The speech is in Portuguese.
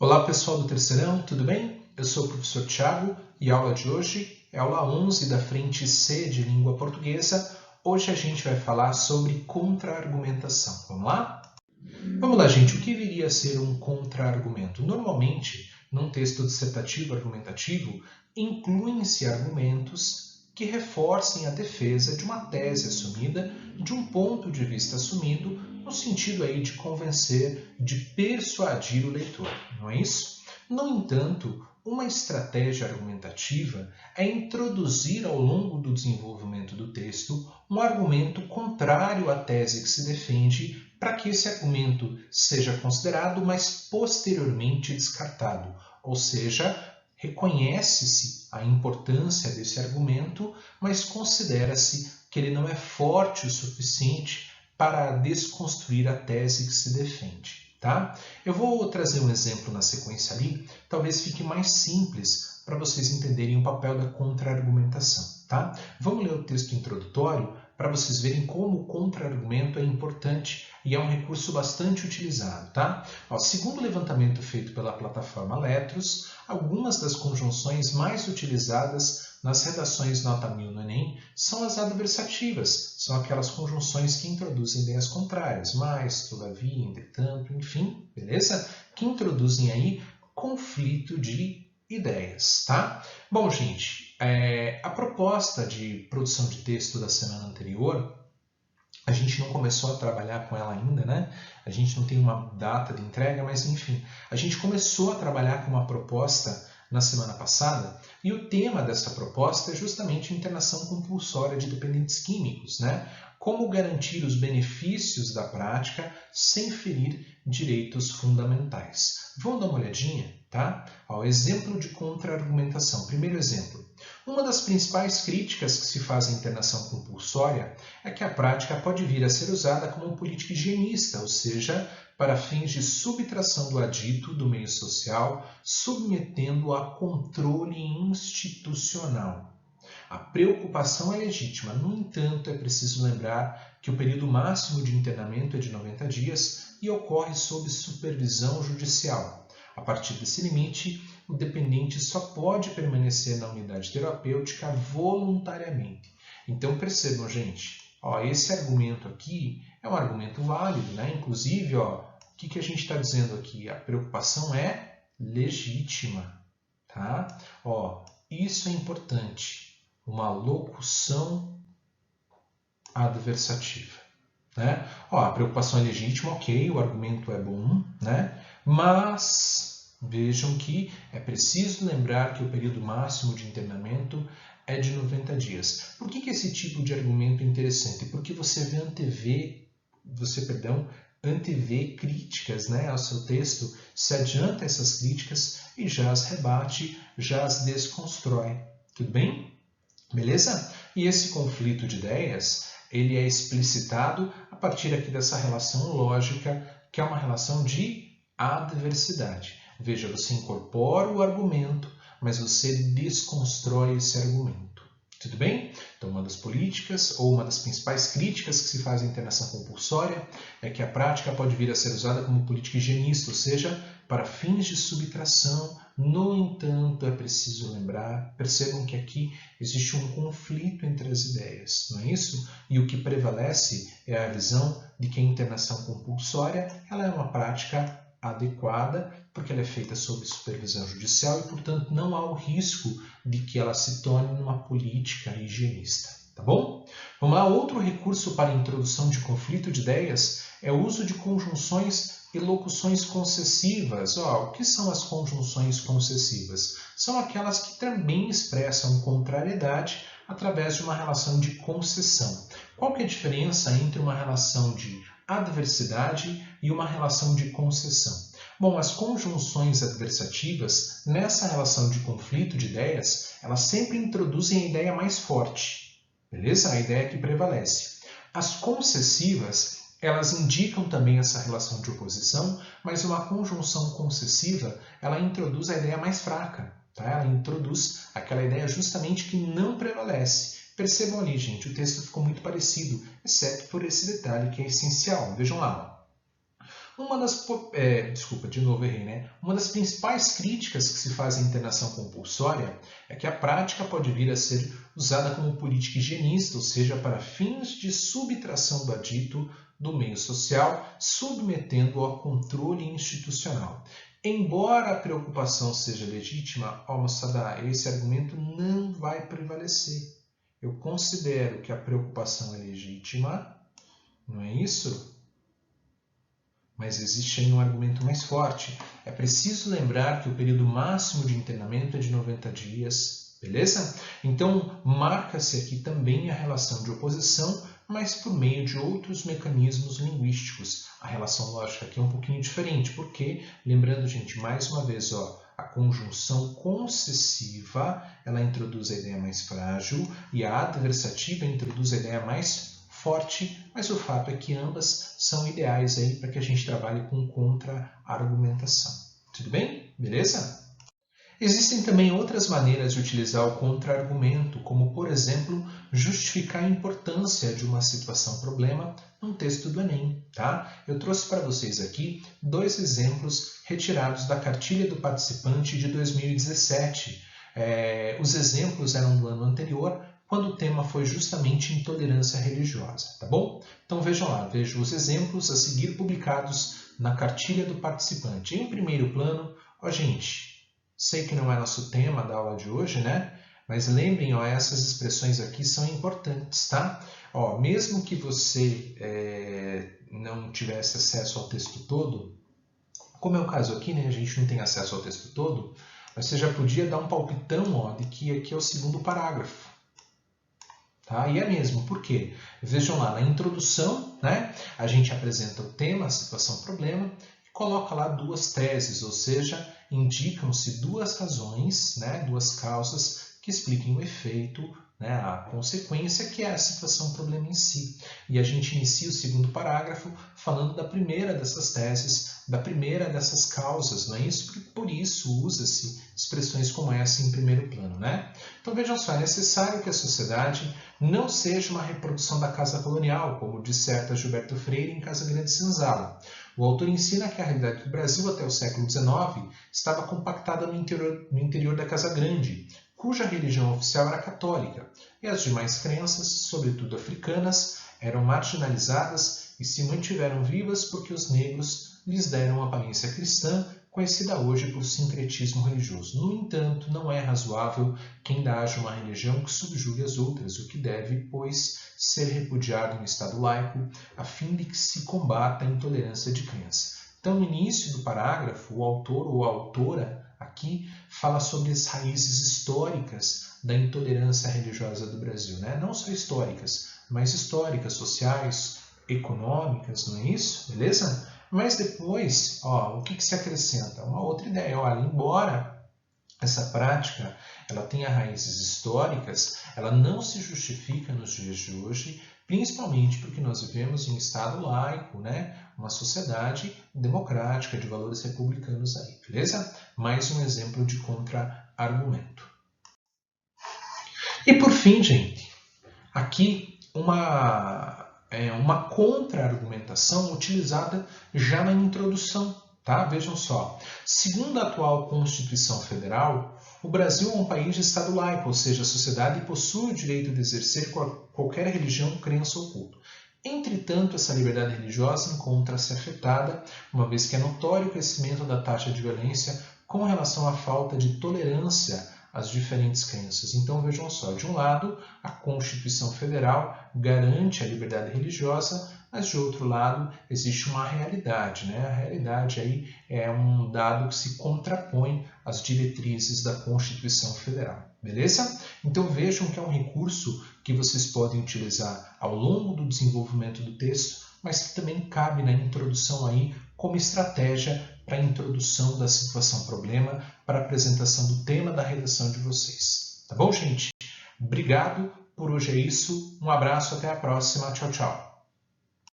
Olá pessoal do Terceirão, tudo bem? Eu sou o professor Thiago e a aula de hoje é a aula 11 da frente C de língua portuguesa. Hoje a gente vai falar sobre contra-argumentação. Vamos lá? Vamos lá, gente. O que viria a ser um contra-argumento? Normalmente, num texto dissertativo argumentativo, incluem-se argumentos que reforcem a defesa de uma tese assumida, de um ponto de vista assumido, no sentido aí de convencer, de persuadir o leitor, não é isso? No entanto, uma estratégia argumentativa é introduzir ao longo do desenvolvimento do texto um argumento contrário à tese que se defende, para que esse argumento seja considerado, mas posteriormente descartado, ou seja, reconhece-se a importância desse argumento, mas considera-se que ele não é forte o suficiente para desconstruir a tese que se defende. Tá? Eu vou trazer um exemplo na sequência ali, talvez fique mais simples para vocês entenderem o papel da contra-argumentação. Tá? Vamos ler o texto introdutório para vocês verem como o contra-argumento é importante e é um recurso bastante utilizado. Tá? Segundo o levantamento feito pela plataforma Letros, algumas das conjunções mais utilizadas nas redações nota 1000 no Enem são as adversativas, são aquelas conjunções que introduzem ideias contrárias, mais, todavia, entretanto, enfim, beleza? Que introduzem aí conflito de ideias, tá? Bom, gente, a proposta de produção de texto da semana anterior, a gente não começou a trabalhar com ela ainda, né? A gente não tem uma data de entrega, mas enfim, a gente começou a trabalhar com uma proposta na semana passada, e o tema dessa proposta é justamente a internação compulsória de dependentes químicos, né? Como garantir os benefícios da prática sem ferir direitos fundamentais. Vamos dar uma olhadinha, tá? Exemplo de contra-argumentação. Primeiro exemplo. Uma das principais críticas que se faz à internação compulsória é que a prática pode vir a ser usada como política higienista, ou seja, para fins de subtração do adito do meio social, submetendo-o a controle institucional. A preocupação é legítima, no entanto, é preciso lembrar que o período máximo de internamento é de 90 dias e ocorre sob supervisão judicial. A partir desse limite, o dependente só pode permanecer na unidade terapêutica voluntariamente. Então percebam, gente, esse argumento aqui é um argumento válido, né? Inclusive, o que a gente está dizendo aqui? A preocupação é legítima, tá? Isso é importante. Uma locução adversativa, né? A preocupação é legítima, ok, o argumento é bom, né? Mas vejam que é preciso lembrar que o período máximo de internamento é de 90 dias. Por que esse tipo de argumento é interessante? Porque você antevê críticas, né, ao seu texto, se adianta essas críticas e já as rebate, já as desconstrói. Tudo bem? Beleza? E esse conflito de ideias, ele é explicitado a partir aqui dessa relação lógica, que é uma relação de adversidade. Veja, você incorpora o argumento, mas você desconstrói esse argumento. Tudo bem? Então, uma das políticas, ou uma das principais críticas que se faz à internação compulsória é que a prática pode vir a ser usada como política higienista, ou seja, para fins de subtração. No entanto, é preciso lembrar, percebam que aqui existe um conflito entre as ideias, não é isso? E o que prevalece é a visão de que a internação compulsória ela é uma prática adequada, porque ela é feita sob supervisão judicial e, portanto, não há o risco de que ela se torne uma política higienista. Tá bom? Vamos lá, outro recurso para a introdução de conflito de ideias é o uso de conjunções e locuções concessivas. O que são as conjunções concessivas? São aquelas que também expressam contrariedade através de uma relação de concessão. Qual que é a diferença entre uma relação de adversidade e uma relação de concessão? Bom, as conjunções adversativas, nessa relação de conflito de ideias, elas sempre introduzem a ideia mais forte, beleza? A ideia que prevalece. As concessivas, elas indicam também essa relação de oposição, mas uma conjunção concessiva, ela introduz a ideia mais fraca, tá? Ela introduz aquela ideia justamente que não prevalece. Percebam ali, gente, o texto ficou muito parecido, exceto por esse detalhe que é essencial. Vejam lá. Desculpa, de novo errei, né? Uma das principais críticas que se faz à internação compulsória é que a prática pode vir a ser usada como política higienista, ou seja, para fins de subtração do adito do meio social, submetendo-o ao controle institucional. Embora a preocupação seja legítima, moçada, esse argumento não vai prevalecer. Eu considero que a preocupação é legítima, não é isso? Mas existe aí um argumento mais forte. É preciso lembrar que o período máximo de internamento é de 90 dias, beleza? Então, marca-se aqui também a relação de oposição, mas por meio de outros mecanismos linguísticos. A relação lógica aqui é um pouquinho diferente, porque, lembrando, gente, mais uma vez, a conjunção concessiva, ela introduz a ideia mais frágil e a adversativa introduz a ideia mais forte, mas o fato é que ambas são ideais aí para que a gente trabalhe com contra-argumentação. Tudo bem? Beleza? Existem também outras maneiras de utilizar o contra-argumento, como, por exemplo, justificar a importância de uma situação-problema num texto do Enem. Tá? Eu trouxe para vocês aqui 2 exemplos retirados da cartilha do participante de 2017. Os exemplos eram do ano anterior, quando o tema foi justamente intolerância religiosa, tá bom? Então vejam lá, vejam os exemplos a seguir publicados na cartilha do participante. Em primeiro plano, gente, sei que não é nosso tema da aula de hoje, né? Mas lembrem, essas expressões aqui são importantes, tá? Mesmo que você não tivesse acesso ao texto todo, como é o caso aqui, né? A gente não tem acesso ao texto todo, mas você já podia dar um palpitão, de que aqui é o segundo parágrafo. Tá? E é mesmo, por quê? Vejam lá, na introdução, né, a gente apresenta o tema, a situação, o problema, e coloca lá 2 teses, ou seja, indicam-se 2 razões, né, 2 causas que expliquem o efeito, né, a consequência, que é a situação, o problema em si. E a gente inicia o segundo parágrafo falando da primeira dessas teses, da primeira dessas causas, não é isso? Por isso usa-se expressões como essa em primeiro plano, né? Então vejam só, é necessário que a sociedade não seja uma reprodução da casa colonial, como disserta Gilberto Freire em Casa Grande Senzala. O autor ensina que a realidade do Brasil até o século XIX estava compactada no interior da Casa Grande, cuja religião oficial era católica, e as demais crenças, sobretudo africanas, eram marginalizadas e se mantiveram vivas porque os negros lhes deram uma aparência cristã, conhecida hoje por sincretismo religioso. No entanto, não é razoável que ainda haja uma religião que subjugue as outras, o que deve, pois, ser repudiado em estado laico, a fim de que se combata a intolerância de crença. Então, no início do parágrafo, o autor ou a autora aqui fala sobre as raízes históricas da intolerância religiosa do Brasil, né? Não só históricas, mas históricas, sociais, econômicas, não é isso? Beleza? Mas depois, o que se acrescenta? Uma outra ideia, embora essa prática ela tenha raízes históricas, ela não se justifica nos dias de hoje, principalmente porque nós vivemos em um estado laico, né? Uma sociedade democrática, de valores republicanos aí, beleza? Mais um exemplo de contra-argumento. E por fim, gente, aqui uma contra-argumentação utilizada já na introdução, tá? Vejam só, segundo a atual Constituição Federal, o Brasil é um país de Estado laico, ou seja, a sociedade possui o direito de exercer qualquer religião, crença ou culto. Entretanto, essa liberdade religiosa encontra-se afetada, uma vez que é notório o crescimento da taxa de violência com relação à falta de tolerância às diferentes crenças. Então, vejam só, de um lado, a Constituição Federal garante a liberdade religiosa, mas de outro lado, existe uma realidade, né? A realidade aí é um dado que se contrapõe às diretrizes da Constituição Federal, beleza? Então vejam que é um recurso que vocês podem utilizar ao longo do desenvolvimento do texto, mas que também cabe na introdução aí como estratégia para a introdução da situação-problema, para a apresentação do tema da redação de vocês. Tá bom, gente? Obrigado, por hoje é isso. Um abraço, até a próxima. Tchau, tchau.